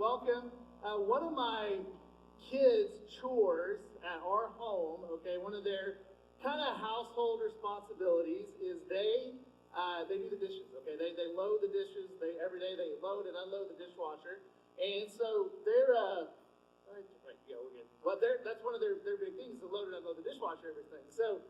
welcome. One of my kids' chores at our home, okay, one of their kind of household responsibilities is they do the dishes, okay? They load the dishes. Every day they load and unload the dishwasher. And so they're, yeah, we're good. Well, that's one of their big things, to load and unload the dishwasher, everything. So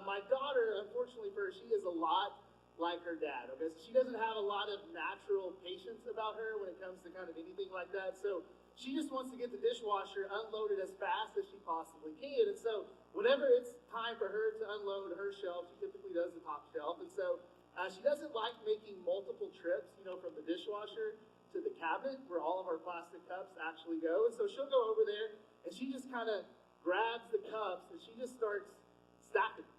my daughter, unfortunately for her, she is a lot like her dad, okay? So she doesn't have a lot of natural patience about her when it comes to kind of anything like that. So she just wants to get the dishwasher unloaded as fast as she possibly can. And so whenever it's time for her to unload her shelf, she typically does the top shelf. And so she doesn't like making multiple trips, from the dishwasher to the cabinet where all of our plastic cups actually go. And so she'll go over there and she just kind of grabs the cups and she just starts stacking them.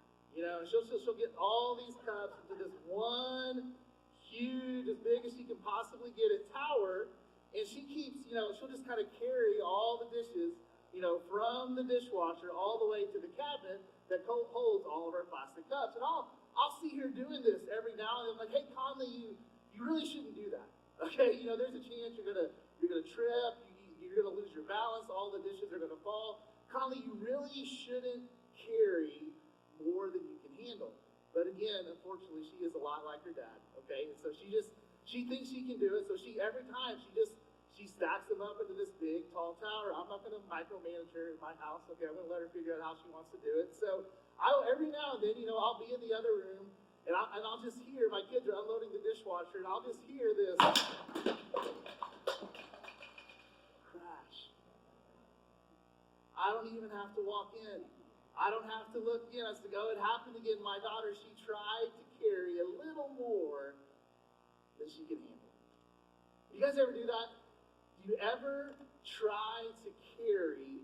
She'll get all these cups into this one huge, as big as she can possibly get it, tower, and she keeps, she'll just kind of carry all the dishes, from the dishwasher all the way to the cabinet that holds all of our plastic cups. And I'll see her doing this every now and then. I'm like, hey, Conley, you really shouldn't do that. Okay, there's a chance you're gonna trip, you're gonna lose your balance, all the dishes are gonna fall. Conley, you really shouldn't carry more than you can handle. But again, unfortunately, she is a lot like her dad, okay? And so she thinks she can do it, so every time she stacks them up into this big, tall tower. I'm not gonna micromanage her in my house, okay? I'm gonna let her figure out how she wants to do it. So every now and then, I'll be in the other room, and I'll just hear, my kids are unloading the dishwasher, and I'll just hear this crash. I don't even have to walk in. I don't have to look in. I said, it happened again. My daughter, she tried to carry a little more than she can handle. You guys ever do that? Do you ever try to carry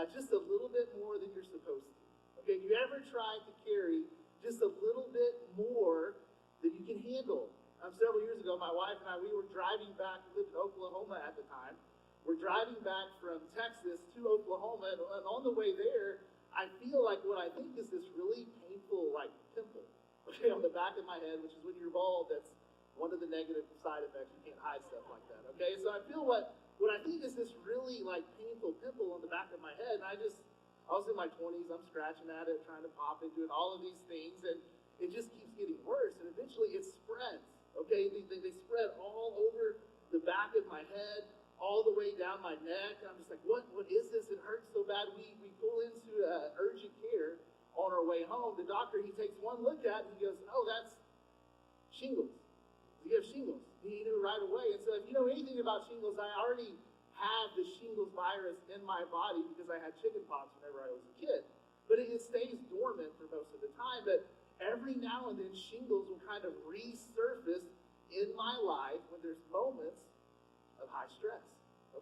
just a little bit more than you're supposed to? Okay, do you ever try to carry just a little bit more than you can handle? Several years ago, my wife and I, we were driving back. We lived in Oklahoma at the time. We're driving back from Texas to Oklahoma, and on the way there, I feel like what I think is this really painful, pimple, okay, on the back of my head, which is when you're bald, that's one of the negative side effects. You can't hide stuff like that, okay? So I feel what I think is this really, painful pimple on the back of my head, and I was in my 20s, I'm scratching at it, trying to pop it, doing all of these things, and it just keeps getting worse, and eventually it spreads, okay? They spread all over the back of my head, all the way down my neck, and I'm just like, what is this? It hurts so bad. We pull into urgent care on our way home. The doctor, he takes one look at it, and he goes, oh, that's shingles. You have shingles. He knew right away. And so if you know anything about shingles, I already had the shingles virus in my body because I had chickenpox whenever I was a kid. But it stays dormant for most of the time. But every now and then, shingles will kind of resurface in my life when there's moments of high stress.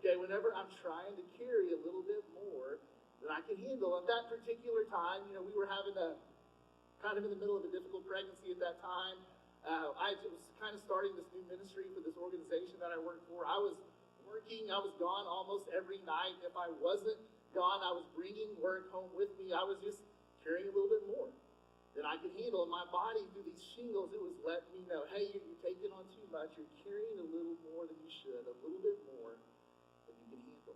Okay, whenever I'm trying to carry a little bit more than I can handle. At that particular time, we were having kind of in the middle of a difficult pregnancy at that time. I was kind of starting this new ministry for this organization that I worked for. I was working, I was gone almost every night. If I wasn't gone, I was bringing work home with me. I was just carrying a little bit more than I could handle. And my body, through these shingles, it was letting me know, hey, you're taking on too much. You're carrying a little more than you should, a little bit more than you can handle.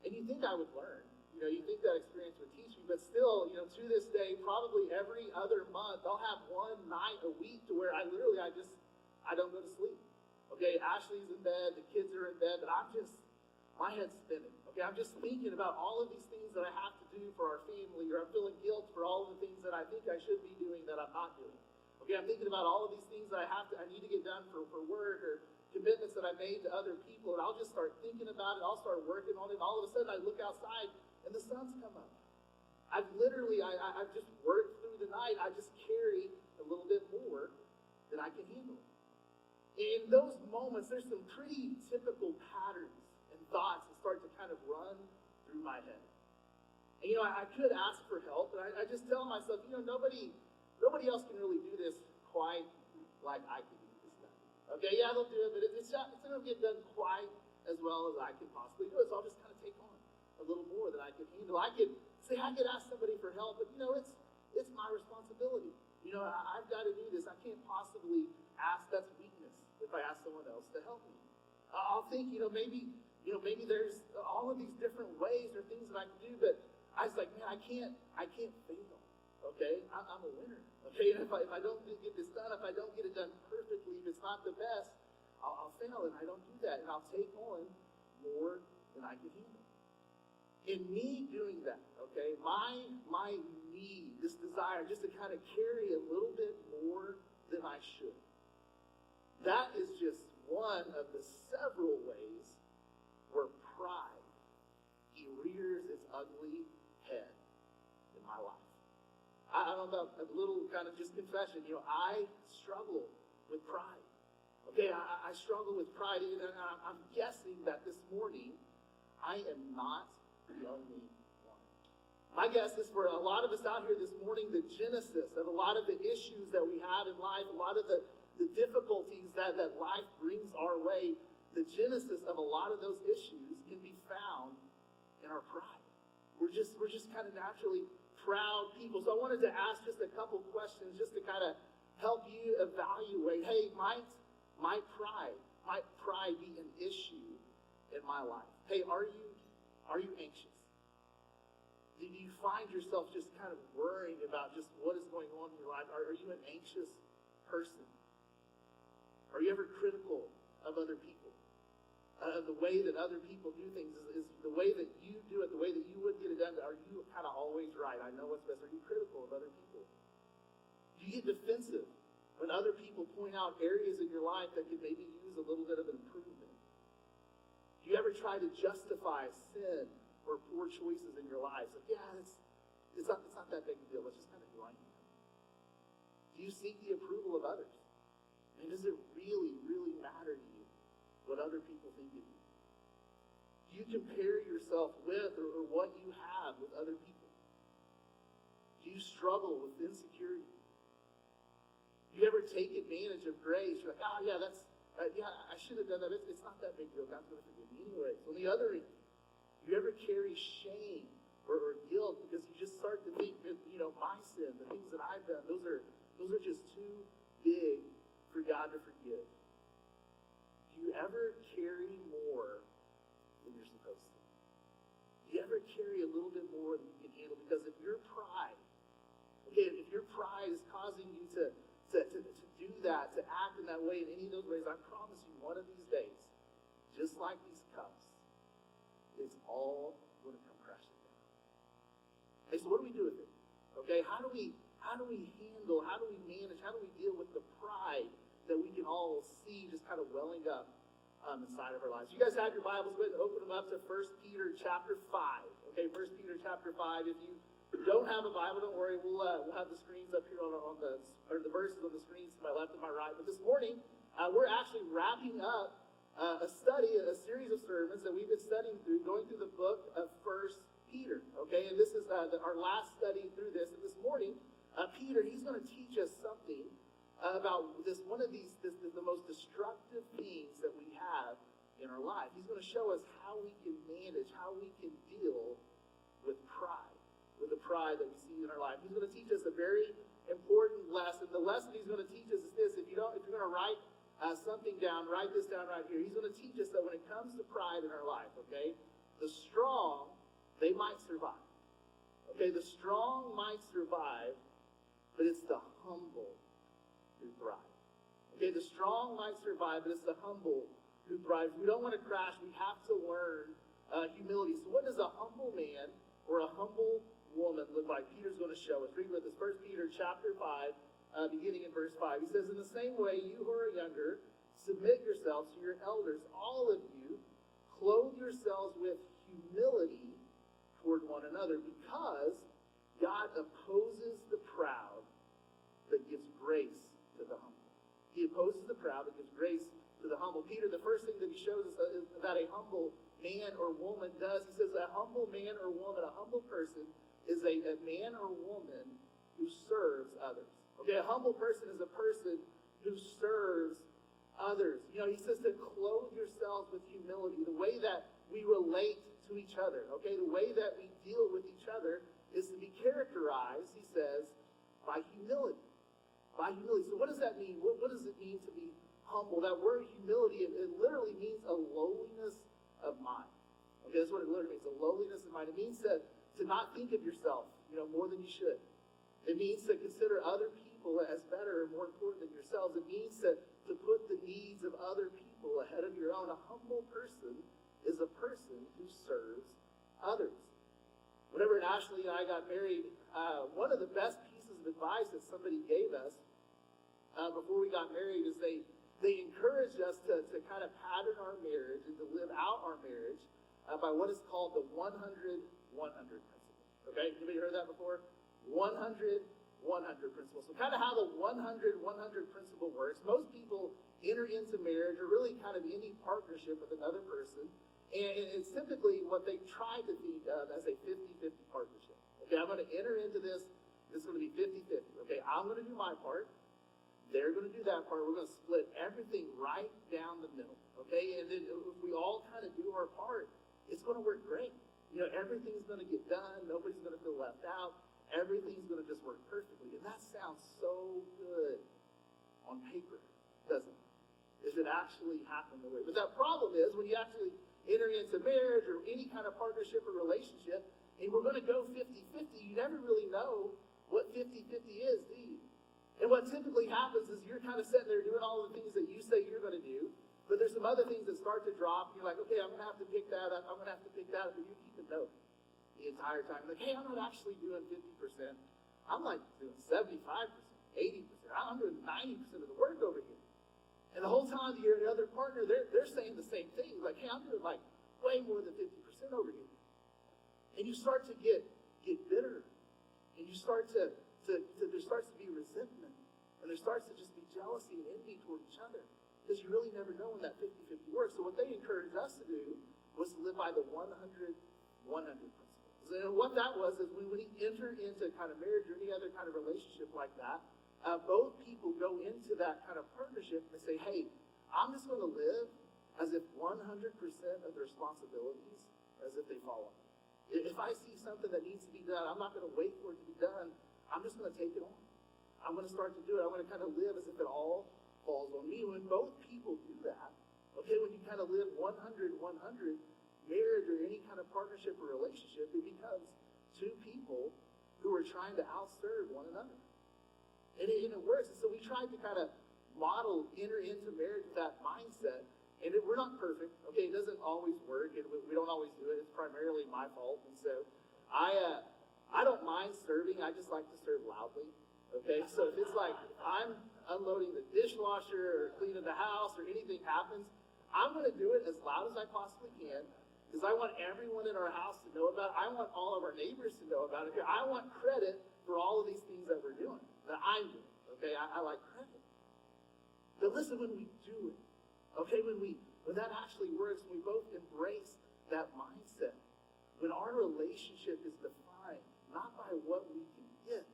And you think I would learn. You think that experience would teach me, but still, to this day, probably every other month, I'll have one night a week to where I don't go to sleep. Okay, Ashley's in bed, the kids are in bed, but my head's spinning. Okay, I'm just thinking about all of these things that I have to do for our family, or I'm feeling guilt for all of the things that I think I should be doing that I'm not doing. Okay, I'm thinking about all of these things that I need to get done for work, or commitments that I made to other people, and I'll just start thinking about it, I'll start working on it, and all of a sudden I look outside, and the sun's come up. I've just worked through the night. I just carry a little bit more than I can handle. In those moments, there's some pretty typical patterns and thoughts that start to kind of run through my head. And I could ask for help, but I just tell myself, nobody else can really do this quite like I can do this stuff. Okay, yeah, they'll do it, but it's not going to get done quite as well as I can possibly do it. So I'll just kind of take on a little more than I can handle. I could ask somebody for help, but it's my responsibility. I've got to do this. I can't possibly ask. That's weakness if I ask someone else to help me. I'll think, maybe Maybe there's all of these different ways or things that I can do, but I was like, man, I can't fail. Okay, I'm a winner. Okay, and if I don't get this done, if I don't get it done perfectly, if it's not the best, I'll fail, and I don't do that, and I'll take on more than I can handle. In me doing that, okay, my need, this desire, just to kind of carry a little bit more than I should. That is just one of the several ways where pride rears its ugly head in my life. I don't know, a little kind of just confession. I struggle with pride. Okay, I struggle with pride, and I'm guessing that this morning I am not the only one. My guess is for a lot of us out here this morning, the genesis of a lot of the issues that we have in life, a lot of the difficulties that life brings our way, the genesis of a lot of those issues can be found in our pride. We're just kind of naturally proud people. So I wanted to ask just a couple questions just to kind of help you evaluate, hey, might pride be an issue in my life? Hey, are you anxious? Do you find yourself just kind of worrying about just what is going on in your life? Are you an anxious person? Are you ever critical of other people? The way that other people do things is the way that you do it, the way that you would get it done. Are you kind of always right? I know what's best. Are you critical of other people? Do you get defensive when other people point out areas in your life that could maybe use a little bit of an improvement? Do you ever try to justify sin or poor choices in your lives? Like, yeah, it's not that big a deal. Let's just kind of do it. Do you seek the approval of others? And does it really, really matter to you what other people think of you? Do you compare yourself with or what you have with other people? Do you struggle with insecurity? Do you ever take advantage of grace? You're like, I should have done that. It's not that big a deal. God's going to forgive me anyway. So on the other end, do you ever carry shame or guilt because you just start to think that, my sin, the things that I've done, those are just too big for God to forgive? Do you ever carry more than you're supposed to? Do you ever carry a little bit more than you can handle? Because if your pride is causing you to do that, to act in that way, in any of those ways, I promise you, one of these days, just like these cups, it's all going to come crashing down. Hey, so what do we do with it? Okay, how do we handle, how do we manage, how do we deal with the pride that we can all see just kind of welling up inside of our lives? You guys have your Bibles with, open them up to 1 Peter chapter 5. Okay, 1 Peter chapter 5. If you don't have a Bible, don't worry, we'll have the screens up here on the verses on the screens to my left and my right. But this morning, we're actually wrapping up a series of sermons that we've been studying through, going through the book of 1 Peter. Okay, and this is our last study through this. And this morning, Peter, he's going to teach us something about one of these, the most destructive things that we have in our life. He's going to show us how we can manage, how we can deal with pride, with the pride that we see in our life. He's going to teach us a very important lesson. The lesson he's going to teach us is this: if you're going to write something down, write this down right here. He's going to teach us that when it comes to pride in our life, okay, the strong, they might survive. Okay, the strong might survive, but it's the humble who thrive. Okay, the strong might survive, but it's the humble who thrives. We don't want to crash. We have to learn humility. So what does a humble man or a humble woman look like? Peter's going to show us. Read with us. 1 Peter chapter 5, beginning in verse 5. He says, in the same way, you who are younger, submit yourselves to your elders. All of you, clothe yourselves with humility toward one another, because God opposes the proud, but gives grace to the humble. He opposes the proud, but gives grace to the humble. Peter, the first thing that he shows us that a humble man or woman does, he says a humble man or woman, a humble person, is a man or woman who serves others. Okay, a humble person is a person who serves others. He says to clothe yourselves with humility. The way that we relate to each other, okay, the way that we deal with each other is to be characterized, he says, by humility. By humility. So what does that mean? What does it mean to be humble? That word humility, it literally means a lowliness of mind. Okay, that's what it literally means. A lowliness of mind. It means to not think of yourself, more than you should. It means to consider other people as better and more important than yourselves. It means to put the needs of other people ahead of your own. A humble person is a person who serves others. Whenever Ashley and I got married, one of the best pieces of advice that somebody gave us before we got married is they encouraged us to kind of pattern our marriage and to live out our marriage by what is called the 100-100 principle. Okay, anybody heard that before? 100-100 principle. So kind of how the 100-100 principle works. Most people enter into marriage or really kind of any partnership with another person, and it's typically what they try to think of as a 50-50 partnership. Okay, I'm going to enter into this. This is going to be 50-50. Okay, I'm going to do my part. They're going to do that part. We're going to split everything right down the middle. Okay, and then if we all kind of do our part, it's going to work great. Everything's going to get done. Nobody's going to feel left out. Everything's going to just work perfectly. And that sounds so good on paper, doesn't it? If it actually happened the way. But that problem is when you actually enter into marriage or any kind of partnership or relationship, and we're going to go 50-50, you never really know what 50-50 is, do you? And what typically happens is you're kind of sitting there doing all the things that you say you're going to do, but there's some other things that start to drop, and you're like, okay, I'm going to have to pick that up, I'm going to have to pick that up, but you keep a note the entire time. Like, hey, I'm not actually doing 50%. I'm like doing 75%, 80%. I'm doing 90% of the work over here. And the whole time your other partner, they're saying the same thing. Like, hey, I'm doing like way more than 50% over here. And you start to get bitter. And you start there starts to be resentment. And there starts to just be jealousy and envy toward each other. Because you really never know when that 50-50 works. So what they encouraged us to do was to live by the 100-100 principle. And what that was is when we enter into kind of marriage or any other kind of relationship like that, both people go into that kind of partnership and they say, hey, I'm just going to live as if 100% of the responsibilities as if they fall on me. If I see something that needs to be done, I'm not going to wait for it to be done. I'm just going to take it on. I'm going to start to do it. I'm going to kind of live as if it all falls on me. When both people do that, okay, when you kind of live 100-100, marriage or any kind of partnership or relationship, it becomes two people who are trying to outserve one another. And it works. And so we tried to kind of enter into marriage with that mindset. And we're not perfect. Okay, it doesn't always work. And we don't always do it. It's primarily my fault. And so I don't mind serving. I just like to serve loudly. Okay, so if it's like I'm unloading the dishwasher or cleaning the house or anything happens, I'm going to do it as loud as I possibly can. Because I want everyone in our house to know about it. I want all of our neighbors to know about it. I want credit for all of these things that we're doing, that I'm doing. Okay, I like credit. But listen, when we do it, okay, when that actually works, when we both embrace that mindset, when our relationship is defined not by what we can get,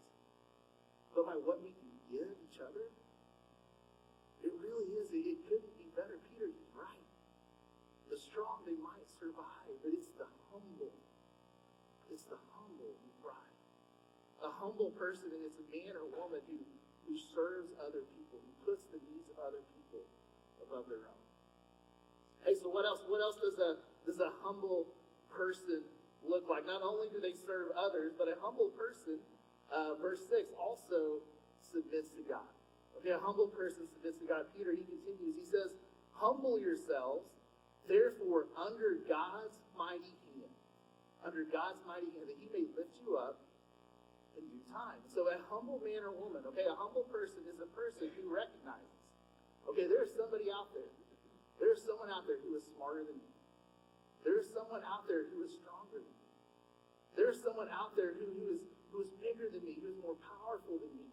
but by what we can give each other, it really is. It couldn't be better. Peter is right. The strong, they might survive, but it's the humble. It's the humble who thrive. A humble person is a man or woman who serves other people, who puts the needs of other people above their own. Hey, so what else? What else does a humble person look like? Not only do they serve others, but a humble person, verse 6, also submits to God. Okay, a humble person submits to God. Peter, he continues. He says, humble yourselves, therefore, under God's mighty hand, that he may lift you up in due time. So a humble man or woman, okay, a humble person is a person who recognizes, okay, there's somebody out there. There's someone out there who is smarter than me. There's someone out there who is stronger than me. There's someone out there who is bigger than me, who is more powerful than me.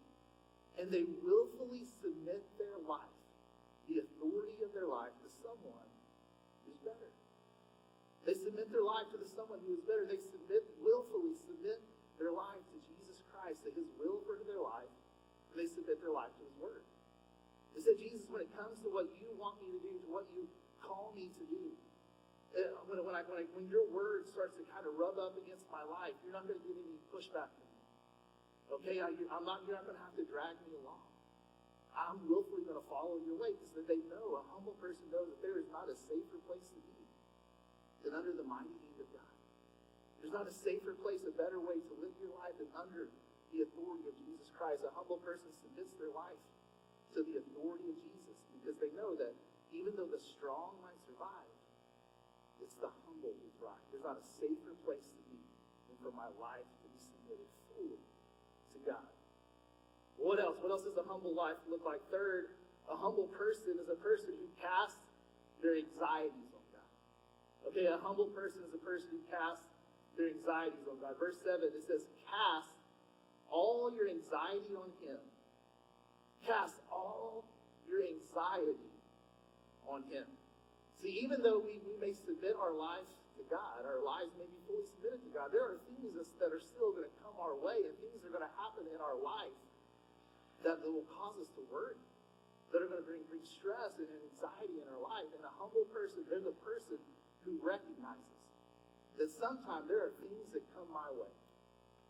And they willfully submit their life, the authority of their life, to someone who's better. They submit their life to someone who is better. They willfully submit their life to Jesus Christ, to his will for their life, and they submit their life to his word. They said, Jesus, when it comes to what you want me to do, to what you call me to do, when your word starts to kind of rub up against my life, you're not going to get any pushback from me. Okay, you're not going to have to drag me along. I'm willfully going to follow your way, because they know, a humble person knows that there is not a safer place to be than under the mighty hand of God. There's not a safer place, a better way to live your life than under the authority of Jesus Christ. A humble person submits their life to the authority of Jesus because they know that even though the strong might survive, it's the humble who thrive. There's not a safer place to be than for my life to be submitted fully to God. What else? What else does a humble life look like? Third, a humble person is a person who casts their anxieties on God. Okay, a humble person is a person who casts their anxieties on God. Verse 7, it says, cast all your anxiety on Him. Cast all your anxiety on Him. See, even though we may submit our lives to God, our lives may be fully submitted to God, there are things that are still going to come our way, and things are going to happen in our life that will cause us to worry, that are going to bring stress and anxiety in our life. And a humble person, they're the person who recognizes that sometimes there are things that come my way.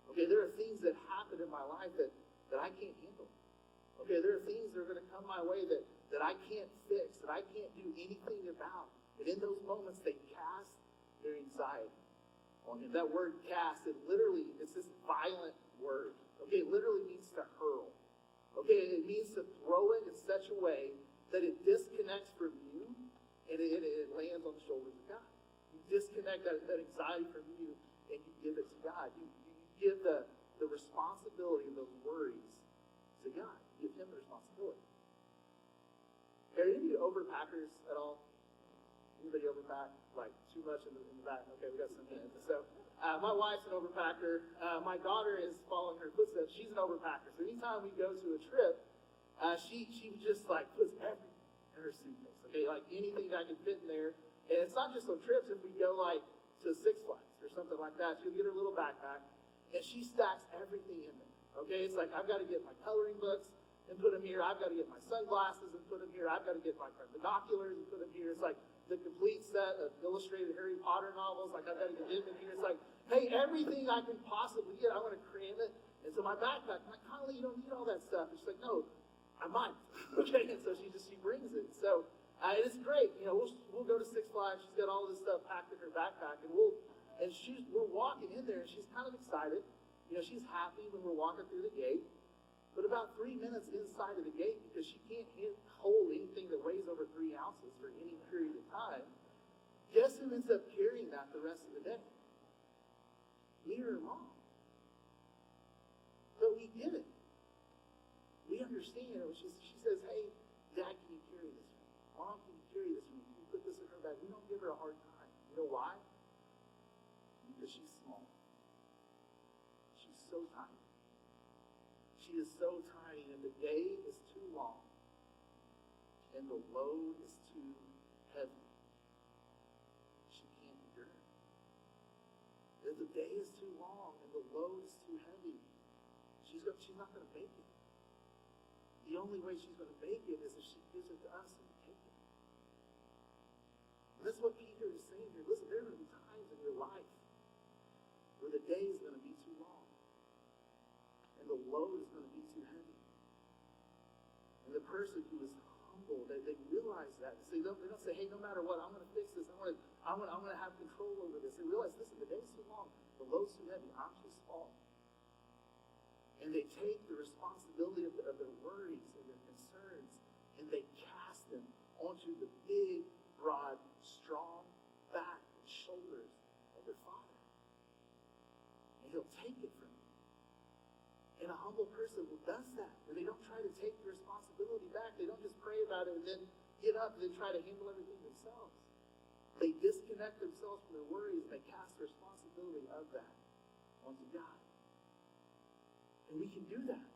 Okay, there are things that happen in my life that I can't handle. Okay, there are things that are going to come my way that I can't fix, that I can't do anything about. And in those moments, they cast their anxiety on Him. That word cast, it's this violent word. Okay, it literally means to hurl. Okay, it means to throw it in such a way that it disconnects from you and it lands on the shoulders of God. You disconnect that anxiety from you and you give it to God. You give the responsibility of those worries to God. You give Him the responsibility. Are any of you overpackers at all? Anybody overpack? Like too much in the back? Okay, we got some hands. So my wife's an overpacker. My daughter is following her footsteps. She's an overpacker. So anytime we go to a trip, she just like puts everything in her suitcase. Okay, like anything that can fit in there. And it's not just on trips. If we go like to Six Flags or something like that, she'll get her little backpack and she stacks everything in there. Okay, it's like I've got to get my coloring books and put them here. I've got to get my sunglasses and put them here. I've got to get my binoculars and put them here. It's like the complete set of illustrated Harry Potter novels. Like I've got to get them in here. It's like, hey, everything I can possibly get, I want to cram it into my backpack. I'm like, Conley, you don't need all that stuff. And she's like, no, I might. Okay, and so she brings it. So it's great. You know, we'll go to Six Flags. She's got all this stuff packed in her backpack, and we're walking in there, and she's kind of excited. You know, she's happy when we're walking through the gate. But about 3 minutes inside of the gate, because she can't hold anything that weighs over 3 ounces for any period of time, guess who ends up carrying that the rest of the day? Me or her mom. But we get it. We understand. She says, hey, Dad, can you carry this for me? Mom, can you carry this for me? Can you put this in her bag? We don't give her a hard time. You know why? Because she's small. She's so tiny. She is so tiny, and the day is too long, and the load is too heavy. She can't endure it. If the day is too long and the load is too heavy, she's not going to make it. The only way she's going to make it is if she gives it to us and we take it. And that's what Peter is saying here. Listen, there are going to be times in your life where the day is going to be too long. And the load is going to be too heavy. And the person who is humble, they realize that. So they don't say, hey, no matter what, I'm going to fix this. I'm going to have control over this. They realize, listen, the day's too long. The load's too heavy. I'm too small. And they take the responsibility of their worries and their concerns, and they cast them onto the big, broad, strong back and shoulders of their Father. And He'll take it from you. And a humble person who does that, and they don't try to take the responsibility back. They don't just pray about it and then get up and then try to handle everything themselves. They disconnect themselves from their worries, and they cast the responsibility of that onto God. And we can do that.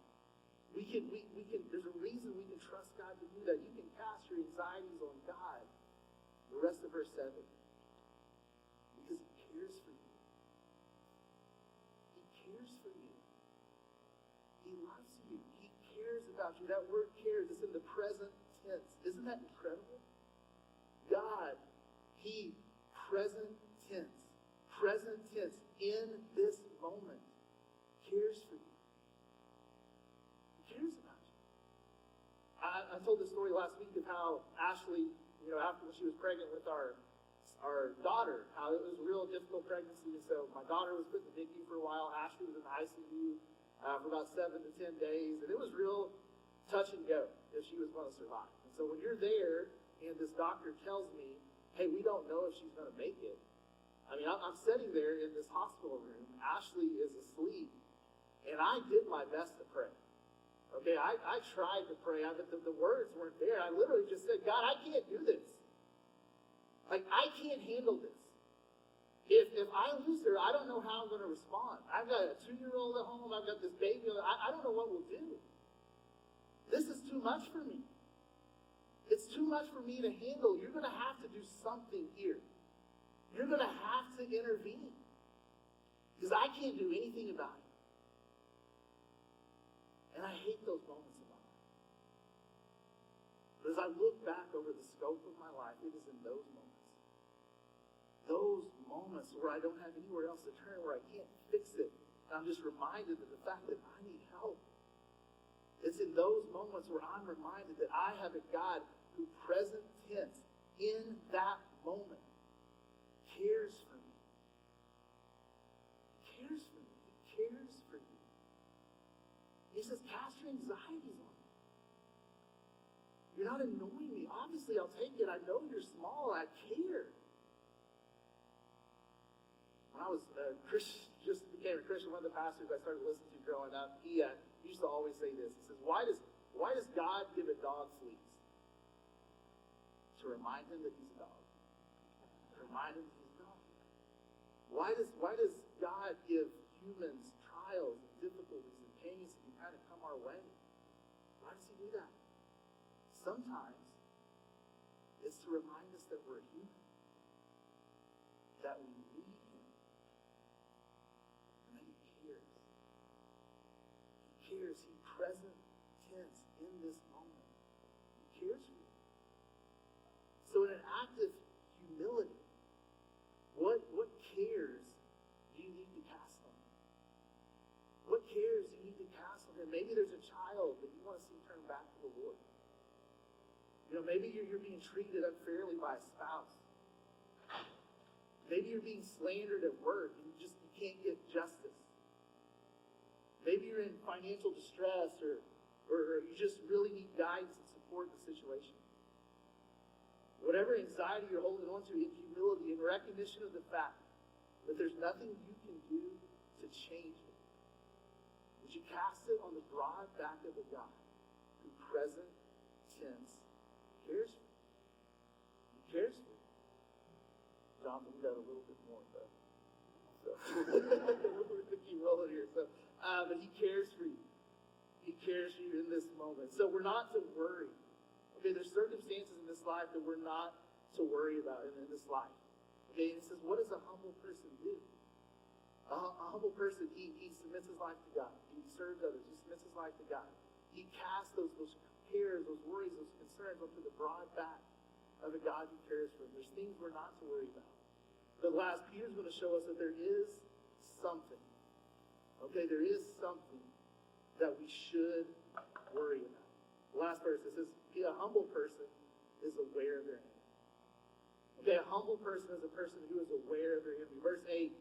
We can. There's a reason we can trust God to do that. You can cast your anxieties on God. The rest of verse 7. Because He cares for you. He cares for you. He loves you. He cares about you. That word cares is in the present tense. Isn't that incredible? God, He, present tense, in this moment, cares for you. Cares about you. I told this story last week of how Ashley, after when she was pregnant with our our daughter, how it was a real difficult pregnancy. And so my daughter was put in the NICU for a while. Ashley was in the ICU for about 7 to 10 days. And it was real touch and go if she was going to survive. And so when you're there and this doctor tells me, hey, we don't know if she's going to make it. I mean, I'm sitting there in this hospital room. Ashley is asleep. And I did my best to pray. Okay, I tried to pray, but the words weren't there. I literally just said, God, I can't do this. Like, I can't handle this. If I lose her, I don't know how I'm going to respond. I've got a 2-year-old at home. I've got this baby. I don't know what we'll do. This is too much for me. It's too much for me to handle. You're going to have to do something here. You're going to have to intervene. Because I can't do anything about it. And I hate those moments in my life. But as I look back over the scope of my life, it is in those moments where I don't have anywhere else to turn, where I can't fix it. And I'm just reminded of the fact that I need help. It's in those moments where I'm reminded that I have a God who, present tense, in that moment, cares for me. He cares for me. He cares for you. He says, cast your anxieties on me. You're not annoying me. Obviously, I'll take it. I know you're small. I care. When I was a Christian, just became a Christian, one of the pastors I started listening to growing up, he used to always say this. He says, why does God give a dog fleas? To remind him that he's a dog. To remind him that he's a dog. Why does God give humans trials and difficulties and pains that can kind of come our way? Why does he do that? Sometimes it's to remind us that we're human. That we need him. And that he cares. He cares. He present tense in this moment. He cares for you. So in an act of humility, what cares do you need to cast on him? What cares do you need to cast on him? Maybe there's a child that you want to see turn back to the Lord. You know, maybe you're being treated unfairly by a spouse. Maybe you're being slandered at work and you can't get justice. Maybe you're in financial distress or you just really need guidance and support in the situation. Whatever anxiety you're holding on to, in humility, in recognition of the fact that there's nothing you can do to change it, would you cast it on the broad back of a God who, present tense, cares for you? He cares for you. Jonathan, we got a little bit more, though. So, we're going to keep rolling here. But he cares for you. He cares for you in this moment. So we're not to worry. Okay, there's circumstances in this life that we're not to worry about in this life. Okay, and he says, what does a humble person do? A humble person, he submits his life to God. He serves others. He submits his life to God. He casts those cares, those worries, those concerns onto the broad back of a God who cares for him. There's things we're not to worry about. But last, Peter's going to show us that there is something. Okay, there is something that we should worry about. The last verse, it says, a humble person is aware of their enemy. Okay, a humble person is a person who is aware of their enemy. Verse 8,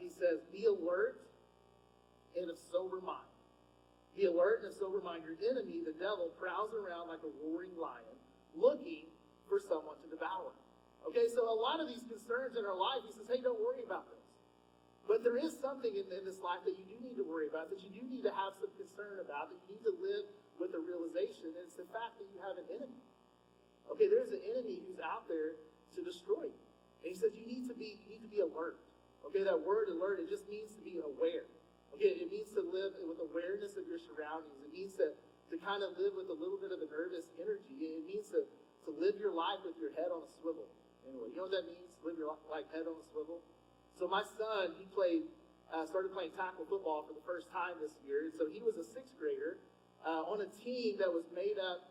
he says, be alert and of sober mind. Be alert and of sober mind. Your enemy, the devil, prowls around like a roaring lion, looking for someone to devour. Okay, so a lot of these concerns in our life, he says, hey, don't worry about this. But there is something in this life that you do need to worry about, that you do need to have some concern about, that you need to live with a realization, and it's the fact that you have an enemy. Okay, there's an enemy who's out there to destroy you. And he says you need to be alert. Okay, that word alert, it just means to be aware. Okay, it means to live with awareness of your surroundings. It means to kind of live with a little bit of a nervous energy. It means to live your life with your head on a swivel. Anyway, you know what that means? Live your life head on a swivel. So my son, he started playing tackle football for the first time this year. And so he was a 6th grader on a team that was made up,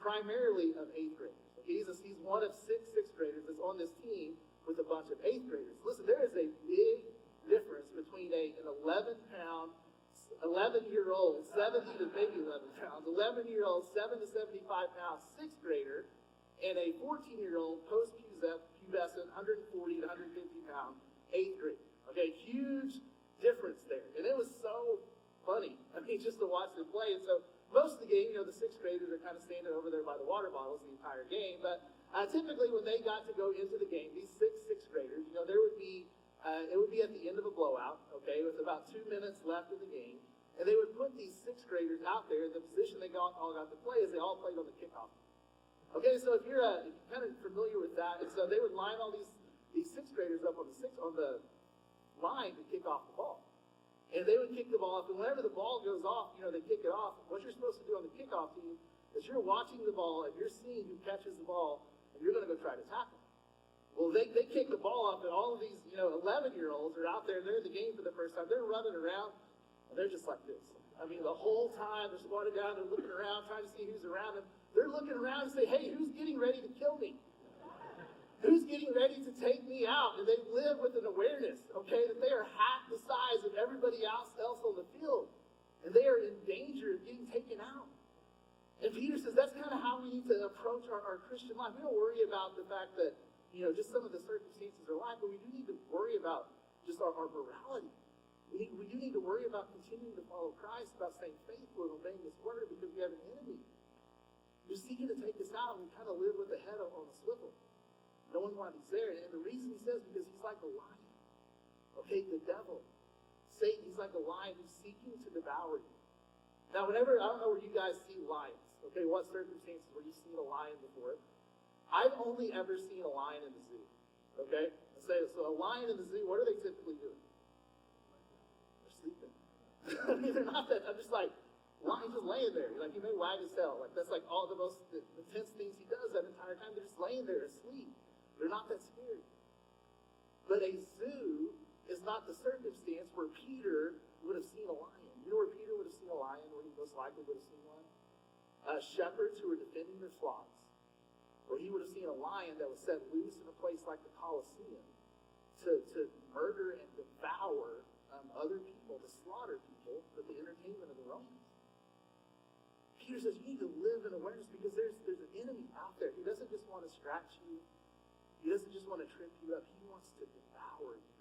primarily of 8th graders. Okay, he's one of 6 6th graders that's on this team with a bunch of 8th graders. Listen, there is a big difference between an 11-year-old, 70 to maybe 11 pounds, 11-year-old, 7 to 75 pounds 6th grader, and a 14-year-old post-pubescent pubescent, 140 to 150 pound, 8th grade. Okay, huge difference there. And it was so funny, I mean, just to watch them play. And so most of the game, the 6th graders are kind of standing over there by the water bottles the entire game. But typically when they got to go into the game, these 6th graders, there would be, it would be at the end of a blowout, okay, with about 2 minutes left in the game. And they would put these 6th graders out there. The position they all got to play is they all played on the kickoff. Okay, so if you're kind of familiar with that, and so they would line all these 6th graders up on the line to kick off the ball. And they would kick the ball up, and whenever the ball goes off, they kick it off. What you're supposed to do on the kickoff team is you're watching the ball, and you're seeing who catches the ball, and you're going to go try to tackle. Well, they kick the ball up, and all of these 11-year-olds are out there, and they're in the game for the first time. They're running around, and they're just like this. I mean, the whole time they're squatted down, they're looking around, trying to see who's around them. They're looking around and say, hey, who's getting ready to kill me? Who's getting ready to take me out? And they live with an awareness, okay, that they are half the size of everybody else on the field. And they are in danger of getting taken out. And Peter says that's kind of how we need to approach our Christian life. We don't worry about the fact that, just some of the circumstances of life, but we do need to worry about just our morality. We do need to worry about continuing to follow Christ, about staying faithful and obeying His word, because we have an enemy who's seeking to take us out, and we kind of live with the head on a swivel, knowing why he's there. And the reason he says, because he's like a lion. Okay, the devil, Satan, he's like a lion who's seeking to devour you. Now, I don't know where you guys see lions. Okay, what circumstances where you've seen a lion before? I've only ever seen a lion in the zoo. Okay? So a lion in the zoo, what are they typically doing? They're sleeping. I mean, they're not that, I'm just like, lion's just laying there. Like, he may wag his tail. Like, that's like all the most intense things he does that entire time. They're just laying there asleep. They're not that scary. But a zoo is not the circumstance where Peter would have seen a lion. You know where Peter would have seen a lion, where he most likely would have seen one? Shepherds who were defending their flocks. Where he would have seen a lion that was set loose in a place like the Colosseum to murder and devour other people, to slaughter people for the entertainment of the Romans. Peter says you need to live in awareness, because there's an enemy out there. He doesn't just want to scratch you. He doesn't just want to trip you up. He wants to devour you.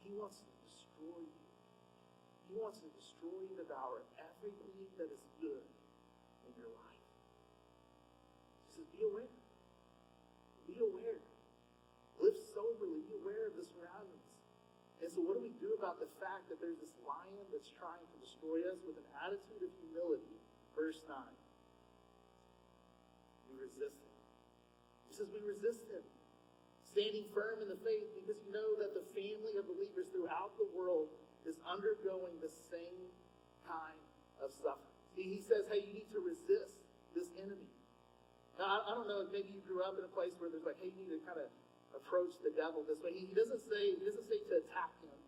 He wants to destroy you. He wants to destroy and devour everything that is good in your life. He says, be aware. Be aware. Live soberly. Be aware of the surroundings. And so what do we do about the fact that there's this lion that's trying to destroy us? With an attitude of humility. Verse 9. We resist him. He says we resist him, standing firm in the faith, because you know that the family of believers throughout the world is undergoing the same kind of suffering. He says, hey, you need to resist this enemy. Now, I don't know, maybe you grew up in a place where there's like, hey, you need to kind of approach the devil this way. He doesn't say to attack him.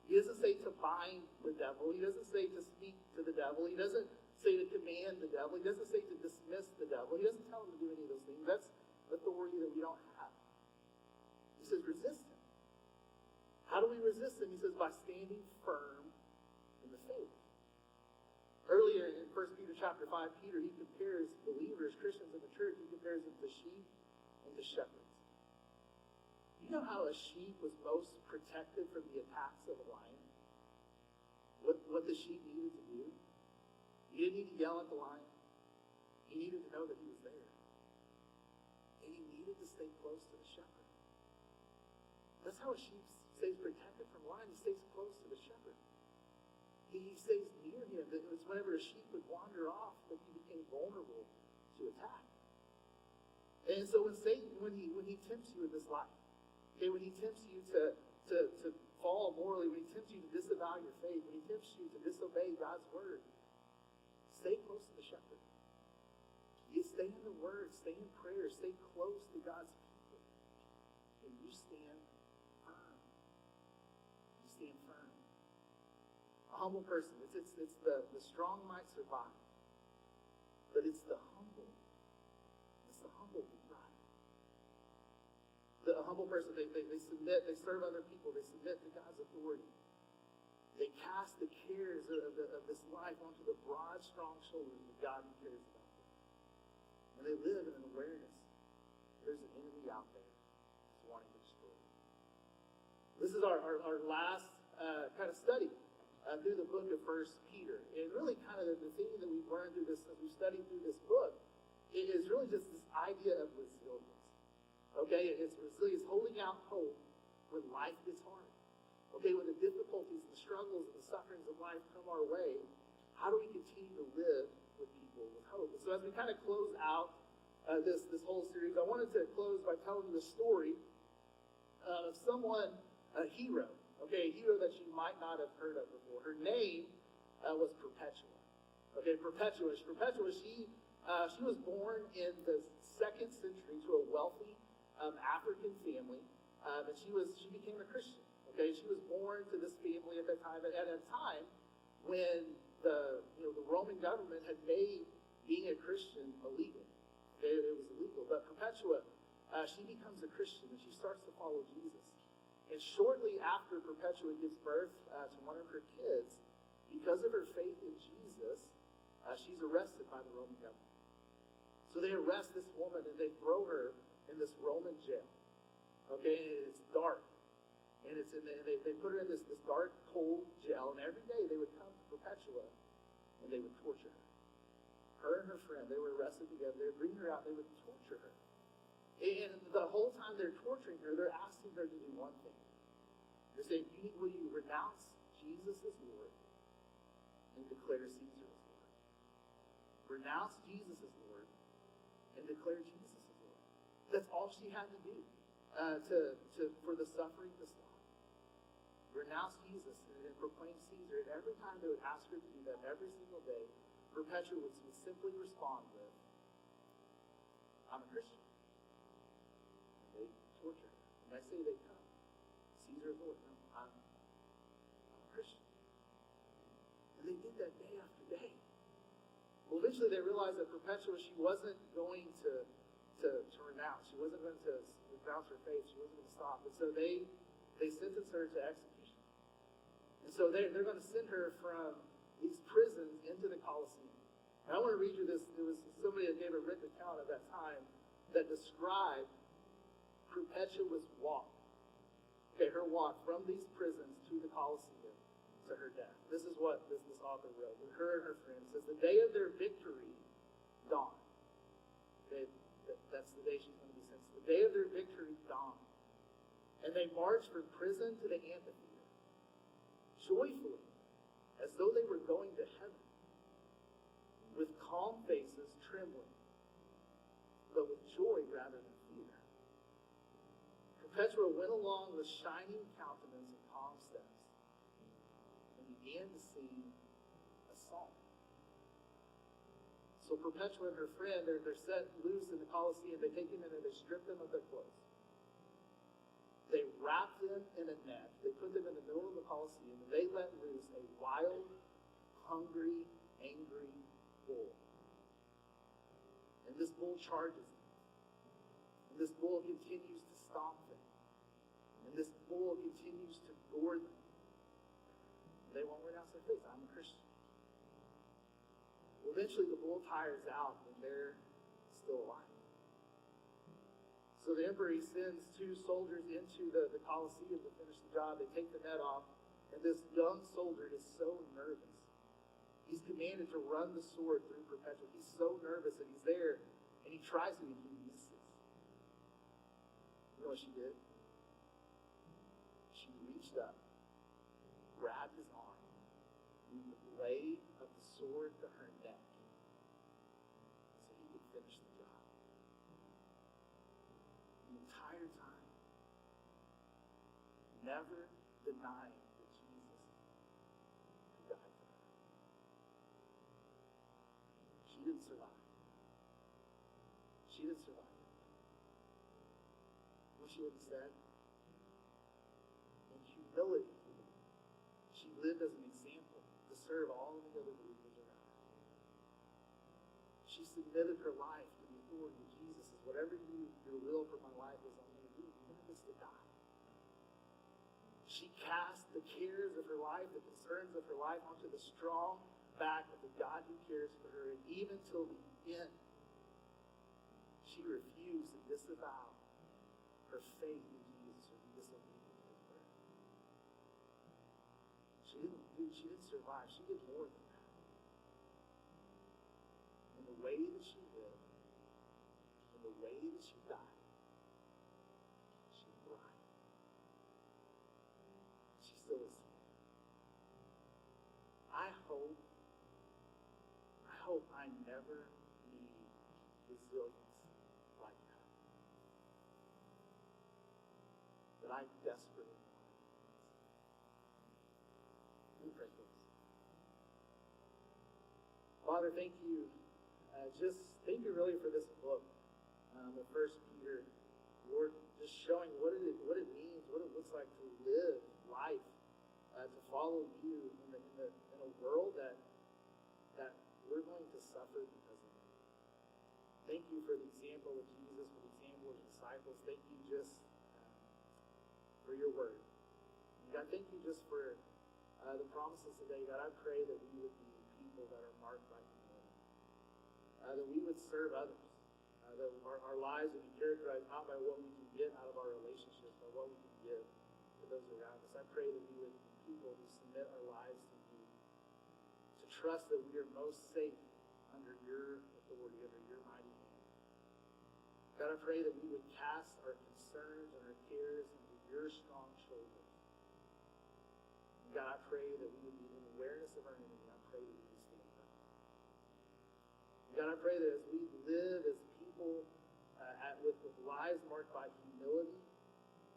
He doesn't say to bind the devil. He doesn't say to speak to the devil. He doesn't say to command the devil. He doesn't say to dismiss the devil. He doesn't tell him to do any of those things. That's authority that we don't have. He says resist him. How do we resist him? He says by standing firm in the faith. Earlier in 1 Peter chapter 5, Peter, he compares believers, Christians in the church, he compares them to sheep and to shepherds. You know how a sheep was most protected from the attacks of a lion? What the sheep needed to do? He didn't need to yell at the lion. He needed to know that he was there. And he needed to stay close to the shepherd. That's how a sheep stays protected from lions. He stays close to the shepherd. He stays near him. It was whenever a sheep would wander off that he became vulnerable to attack. And so when Satan, when he tempts you in this life, okay, when he tempts you to fall morally, when he tempts you to disavow your faith, when he tempts you to disobey God's word, stay close to the shepherd. You stay in the word, stay in prayer, stay close to God's people. And you stand firm. You stand firm. A humble person, it's the strong might survive. But it's the humble. It's the humble who thrive. A humble person, they submit, they serve other people, they submit to God's authority. They cast the cares of this life onto the broad, strong shoulders of God who cares about them. And they live in an awareness. There's an enemy out there. This is our last kind of study through the book of First Peter. And really kind of the thing that we've learned through this, as we studied through this book, is really just this idea of resilience. Okay, it's resilience, holding out hope when life gets hard. Okay, when the difficulties, the struggles, and the sufferings of life come our way, how do we continue to live with people with hope? And so as we kind of close out this whole series, I wanted to close by telling you the story of someone, a hero, okay, a hero that you might not have heard of before. Her name was Perpetua. Okay, Perpetua, she was born in the 2nd century to a wealthy African family, and she became a Christian. Okay, she was born to this family at that time, at a time when the Roman government had made being a Christian illegal. Okay, it was illegal. But Perpetua, she becomes a Christian and she starts to follow Jesus. And shortly after Perpetua gives birth to one of her kids, because of her faith in Jesus, she's arrested by the Roman government. So they arrest this woman and they throw her in this Roman jail. Okay, and it's dark. And they put her in this dark, cold jail, and every day they would come to Perpetua and they would torture her. Her and her friend, they were arrested together. They would bring her out, they would torture her. And the whole time they're torturing her, they're asking her to do one thing. They're saying, will you renounce Jesus as Lord and declare Caesar as Lord? Renounce Jesus as Lord and declare Jesus as Lord. That's all she had to do for the suffering to stop. Renounce Jesus and proclaim Caesar. And every time they would ask her to do that, every single day, Perpetua would simply respond with, I'm a Christian. And they torture her. And I say they come. Caesar is Lord. No, I'm a Christian. And they did that day after day. Well, eventually they realized that Perpetua, she wasn't going to renounce. She wasn't going to renounce her faith. She wasn't going to stop. And so they sentenced her to execution. And so they're going to send her from these prisons into the Colosseum. And I want to read you this. There was somebody that gave a written account of that time that described Perpetua's walk. Okay, her walk from these prisons to the Colosseum to her death. This is what this author wrote. Her and her friends says, the day of their victory dawned. Okay, that's the day she's going to be sentenced. The day of their victory dawned. And they marched from prison to the amphitheater, joyfully, as though they were going to heaven, with calm faces trembling, but with joy rather than fear. Perpetua went along with shining countenance and calm steps, and began to sing a song. So Perpetua and her friend, they're set loose in the Colosseum. They take them in and they strip them of their clothes. They wrapped them in a net. They put them in the middle of the Colosseum, and they let loose a wild, hungry, angry bull. And this bull charges them. And this bull continues to stomp them. And this bull continues to gore them. They won't renounce their faith. I'm a Christian. Well, eventually the bull tires out, and they're still alive. So the emperor, he sends 2 soldiers into the Colosseum to finish the job. They take the net off, and this young soldier is so nervous. He's commanded to run the sword through Perpetua. He's so nervous, and he's there, and he tries to, and he misses. You know what she did? She reached up, grabbed his arm, moved the blade of the sword to her neck, so he could finish the job. The entire time, never denying that Jesus could die for her. She didn't survive. She didn't survive. What she instead? In humility, she lived as an example to serve all of the other believers around her. She submitted her life to the authority of Jesus as whatever your will for my life is, I'm going to do, even if it's to die. She cast the cares of her life, the concerns of her life onto the strong back of the God who cares for her. And even till the end, she refused to disavow her faith in Jesus or be disobedient to his word. she didn't survive. She did more than that. In the way that she lived, in the way that she died, she thrived. She still is. I hope I never need resilience like that. But I desperately want it. Let me pray for us. Father, thank you. Thank you really for this book, the First Peter. Lord, just showing what it means, what it looks like to live life, to follow you in a world that we're going to suffer because of it. Thank you for the example of Jesus, for the example of the disciples. Thank you just for your word. And God, thank you just for the promises today. God, I pray that we would be people that are marked by humility, that we would serve others, that our lives would be characterized not by what we can get out of our relationships, but what we can give to those around us. I pray that we would be people who submit our lives to you, to trust that we are most safe under your authority, under your mighty hand. God, I pray that we would cast our concerns and our cares into your strong shoulders. And God, I pray that we would be in awareness of our enemy. I pray that we would stand firm. God, I pray that as we live as people with lives marked by humility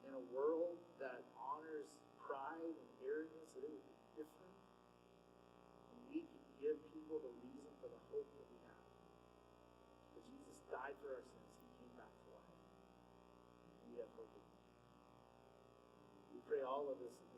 in a world that honors pride and arrogance, that it would be different. And we can give people the reason for the hope that we have. That Jesus died for our sins. He came back to life. We have hope in him. We pray all of this in